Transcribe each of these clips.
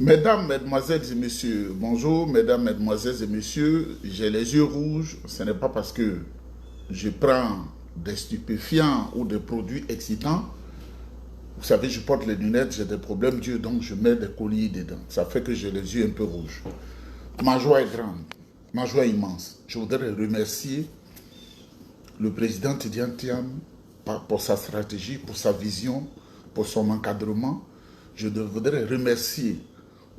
Mesdames, Mesdemoiselles et Messieurs, bonjour, Mesdames, Mesdemoiselles et Messieurs, j'ai les yeux rouges, ce n'est pas parce que je prends des stupéfiants ou des produits excitants. Vous savez, je porte les lunettes, j'ai des problèmes d'yeux, donc je mets des colliers dedans. Ça fait que j'ai les yeux un peu rouges. Ma joie est grande, ma joie est immense. Je voudrais remercier le président Tidiane Thiam pour sa stratégie, pour sa vision, pour son encadrement. Je voudrais remercier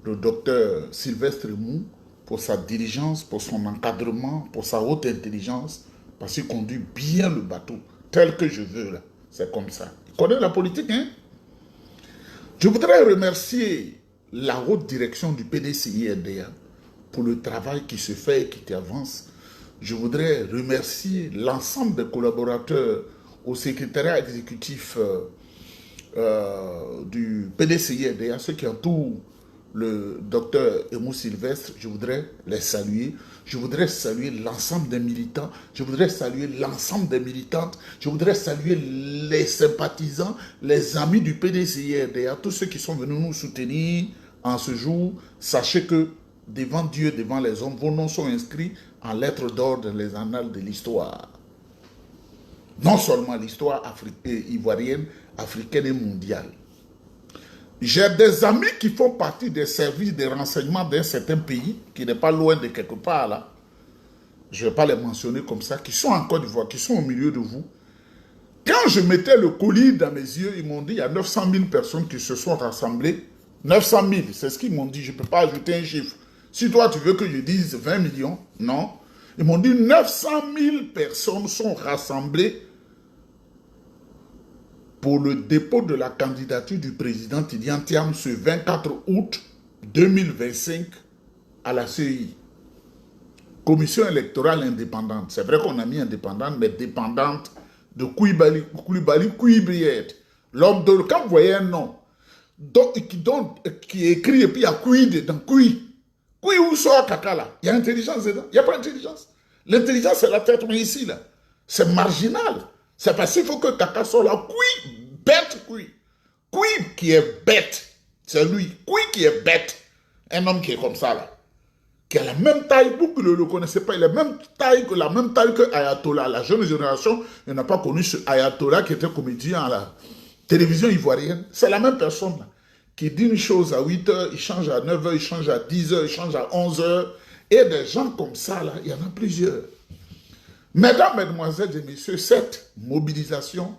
le docteur Sylvestre Mou pour sa diligence, pour son encadrement, pour sa haute intelligence, parce qu'il conduit bien le bateau, tel que je veux là. C'est comme ça. Il connaît la politique, hein? Je voudrais remercier la haute direction du PDCI-RDA pour le travail qui se fait et qui avance. Je voudrais remercier l'ensemble des collaborateurs au secrétariat exécutif du PDCI-RDA, ceux qui entourent le docteur Emou Sylvestre. Je voudrais les saluer. Je voudrais saluer l'ensemble des militants. Je voudrais saluer l'ensemble des militantes. Je voudrais saluer les sympathisants, les amis du PDCI-RDA, tous ceux qui sont venus nous soutenir en ce jour. Sachez que devant Dieu, devant les hommes, vos noms sont inscrits en lettres d'or dans les annales de l'histoire. Non seulement l'histoire ivoirienne, africaine et mondiale. J'ai des amis qui font partie des services de renseignement d'un certain pays, qui n'est pas loin de quelque part là. Je ne vais pas les mentionner comme ça, qui sont en Côte d'Ivoire, qui sont au milieu de vous. Quand je mettais le colis dans mes yeux, ils m'ont dit il y a 900 000 personnes qui se sont rassemblées. 900 000, c'est ce qu'ils m'ont dit. Je ne peux pas ajouter un chiffre. Si toi tu veux que je dise 20 millions, non. Ils m'ont dit 900 000 personnes sont rassemblées pour le dépôt de la candidature du président Tidiane Thiam ce 24 août 2025 à la CEI. Commission électorale indépendante. C'est vrai qu'on a mis indépendante, mais dépendante de Koulibaly Kouibriette. L'homme de... Quand vous voyez un nom qui est écrit et puis il y a Koui dedans, Koui. Koui où sort caca là? Il y a intelligence dedans? Il n'y a pas d'intelligence. L'intelligence c'est la tête, mais ici là, c'est marginal. C'est parce qu'il faut que caca soit là. Koui, bête Koui. Koui qui est bête, c'est lui. Koui qui est bête. Un homme qui est comme ça là. Qui a la même taille, vous ne le connaissez pas, il a la même taille que Ayatollah. La jeune génération n'a pas connu ce Ayatollah qui était comédien à la télévision ivoirienne. C'est la même personne là, qui dit une chose à 8 h, il change à 9 h, il change à 10 h, il change à 11 h. Et des gens comme ça, là, il y en a plusieurs. Mesdames, Mesdemoiselles et Messieurs, cette mobilisation,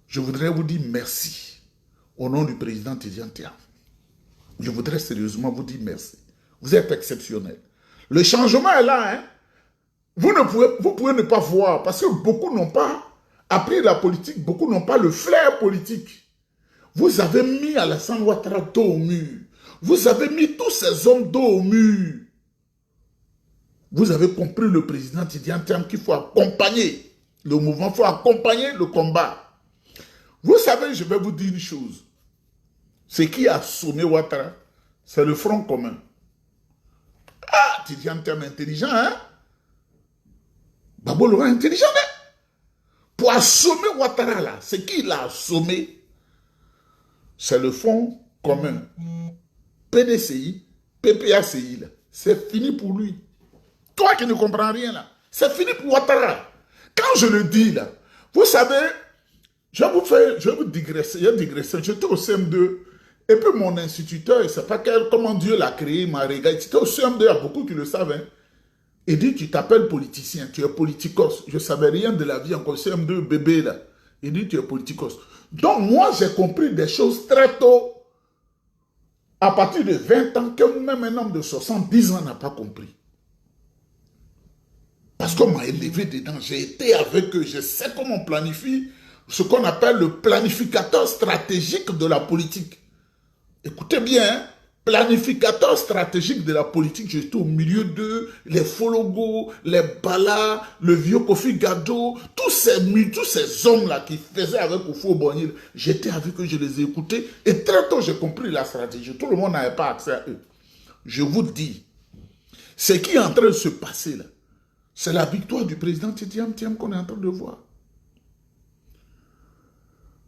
je voudrais vous dire merci au nom du président Tidiane Thiam. Je voudrais sérieusement vous dire merci. Vous êtes exceptionnel. Le changement est là. Hein? Vous pouvez ne pas voir parce que beaucoup n'ont pas appris la politique, beaucoup n'ont pas le flair politique. Vous avez mis Alassane Ouattara dos au mur. Vous avez mis tous ces hommes dos au mur. Vous avez compris le président Tidiane Thiam qu'il faut accompagner le mouvement, il faut accompagner le combat. Vous savez, je vais vous dire une chose. Ce qui a sonné Ouattara, c'est le Front commun. Ah, Tidiane Thiam intelligent, hein? Babolo est intelligent, hein? Pour assommer Ouattara, là, ce qui l'a assommé, c'est le Front commun. PDCI, PPACI, là. C'est fini pour lui. Toi qui ne comprends rien, là, c'est fini pour Ouattara. Quand je le dis, là, vous savez, je vais vous digresser, j'étais au CM2, et puis mon instituteur, il ne sait pas comment Dieu l'a créé, m'a regardé. C'était au CM2, il y a beaucoup qui le savent. Hein. Il dit, tu t'appelles politicien, tu es politicos. Je ne savais rien de la vie encore, CM2, bébé là. Il dit, tu es politicos. Donc moi, j'ai compris des choses très tôt, à partir de 20 ans, que même un homme de 70 ans n'a pas compris. Parce qu'on m'a élevé dedans, j'ai été avec eux, je sais comment on planifie ce qu'on appelle le planificateur stratégique de la politique. Écoutez bien, hein? Planificateur stratégique de la politique, j'étais au milieu d'eux, les Fologo, les Bala, le vieux Kofi Gado, tous ces hommes-là qui faisaient avec Oufo Bonil, j'étais avec eux, je les ai écoutés, et très tôt j'ai compris la stratégie. Tout le monde n'avait pas accès à eux. Je vous dis, ce qui est en train de se passer là, c'est la victoire du président Tidiane Thiam qu'on est en train de voir.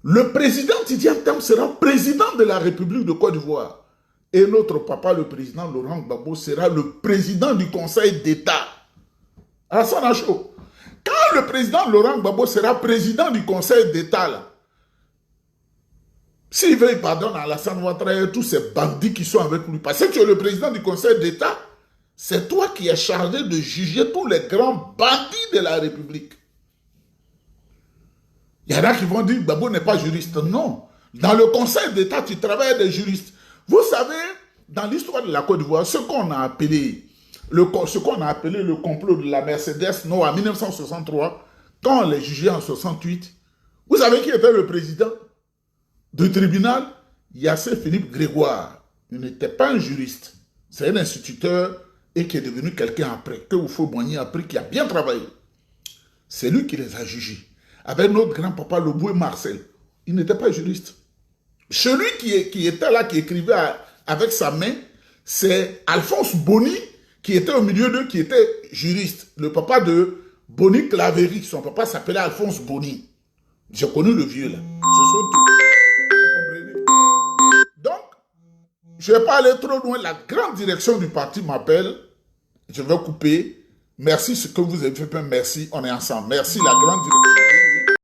Le président Tidiane Thiam sera président de la République de Côte d'Ivoire. Et notre papa, le président Laurent Gbagbo, sera le président du Conseil d'État. Alassane Acho, quand le président Laurent Gbagbo sera président du Conseil d'État, là, s'il veut, il pardonne à Alassane Ouattara et tous ces bandits qui sont avec lui. Parce que tu es le président du Conseil d'État, c'est toi qui es chargé de juger tous les grands bandits de la République. Il y en a qui vont dire que Gbagbo n'est pas juriste. Non. Dans le Conseil d'État, tu travailles avec des juristes. Vous savez, dans l'histoire de la Côte d'Ivoire, ce qu'on a appelé le complot de la Mercedes, non, en 1963, quand on les jugeait en 68, vous savez qui était le président du tribunal? Yassé Philippe Grégoire. Il n'était pas un juriste. C'est un instituteur et qui est devenu quelqu'un après, que Houphouët-Boigny a pris, qui a bien travaillé. C'est lui qui les a jugés. Avec notre grand-papa Loboué Marcel. Il n'était pas juriste. Celui qui était là, qui écrivait avec sa main, c'est Alphonse Boni, qui était au milieu d'eux, qui était juriste. Le papa de Boni Claverie, son papa s'appelait Alphonse Boni. J'ai connu le vieux là. Ce sont tous. Donc, je ne vais pas aller trop loin. La grande direction du parti m'appelle. Je vais couper. Merci ce que vous avez fait. Merci, on est ensemble. Merci la grande direction.